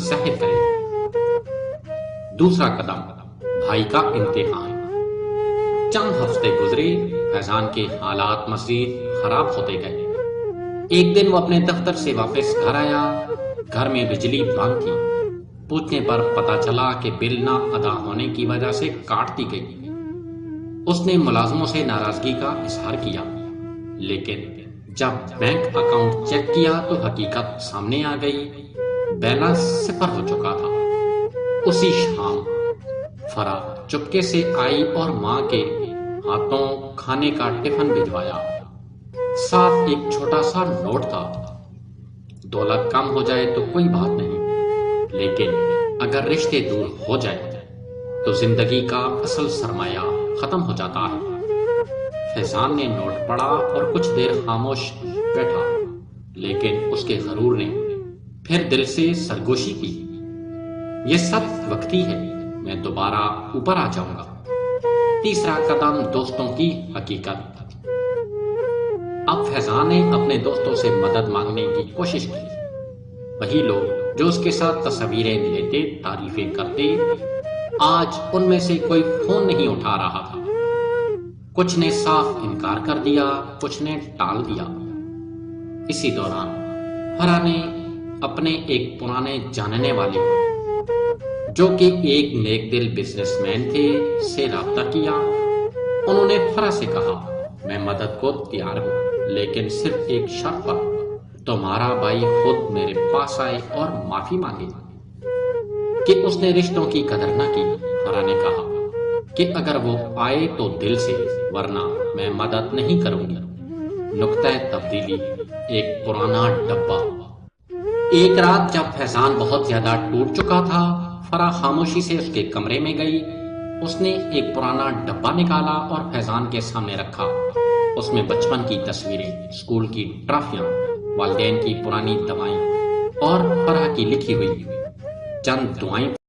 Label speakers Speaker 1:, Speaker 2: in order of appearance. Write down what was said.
Speaker 1: ظاہر کرے۔ دوسرا قدم، بھائی کا امتحان۔ چند ہفتے گزرے، فیضان کے حالات مزید خراب ہوتے گئے۔ ایک دن وہ اپنے دفتر سے واپس گھر آیا، گھر میں بجلی بند تھی۔ پوچھنے پر پتا چلا کہ بل نہ ادا ہونے کی وجہ سے کاٹ دی گئی۔ اس نے ملازموں سے ناراضگی کا اظہار کیا، لیکن جب بینک اکاؤنٹ چیک کیا تو حقیقت سامنے آ گئی، بیلنس 0 ہو چکا تھا۔ اسی شام فرح چپکے سے آئی اور ماں کے ہاتھوں کھانے کا ٹفن بھجوایا۔ ساتھ ایک چھوٹا سا نوٹ تھا۔ دولت کم ہو جائے تو کوئی بات نہیں، لیکن اگر رشتے دور ہو جائے تو زندگی کا اصل سرمایہ ختم ہو جاتا ہے۔ فیضان نے نوٹ پڑھا اور کچھ دیر خاموش بیٹھا، لیکن اس کے غرور نے پھر دل سے سرگوشی کی۔ یہ سب وقتی ہے، میں دوبارہ اوپر آ جاؤں گا۔ تیسرا قدم، دوستوں کی حقیقت۔ اب فیضان نے اپنے دوستوں سے مدد مانگنے کی کوشش کی۔ وہی لوگ جو اس کے ساتھ تصویریں لیتے، تعریفیں کرتے، آج ان میں سے کوئی فون نہیں اٹھا رہا تھا۔ کچھ نے صاف انکار کر دیا، کچھ نے ٹال دیا۔ اسی دوران فرح نے اپنے ایک پرانے جاننے والے جو کہ ایک نیک دل بزنس مین تھے سے رابطہ کیا۔ انہوں نے فرح سے کہا، میں مدد کو تیار ہوں، لیکن صرف ایک شرط پر، تمہارا بھائی خود میرے پاس آئے اور معافی مانگے کہ اس نے رشتوں کی قدر نہ کی۔ فرح نے کہا کہ اگر وہ آئے تو دل سے، ورنہ میں مدد نہیں کروں گی۔ نقطہ تبدیلی، ایک پرانا ڈبہ۔ ایک رات جب فیضان بہت زیادہ ٹوٹ چکا تھا، فرح خاموشی سے اس کے کمرے میں گئی۔ اس نے ایک پرانا ڈبہ نکالا اور فیضان کے سامنے رکھا۔ اس میں بچپن کی تصویریں، اسکول کی ٹرافیاں، والدین کی پرانی دوائیں اور فرح کی لکھی ہوئی چند دعائیں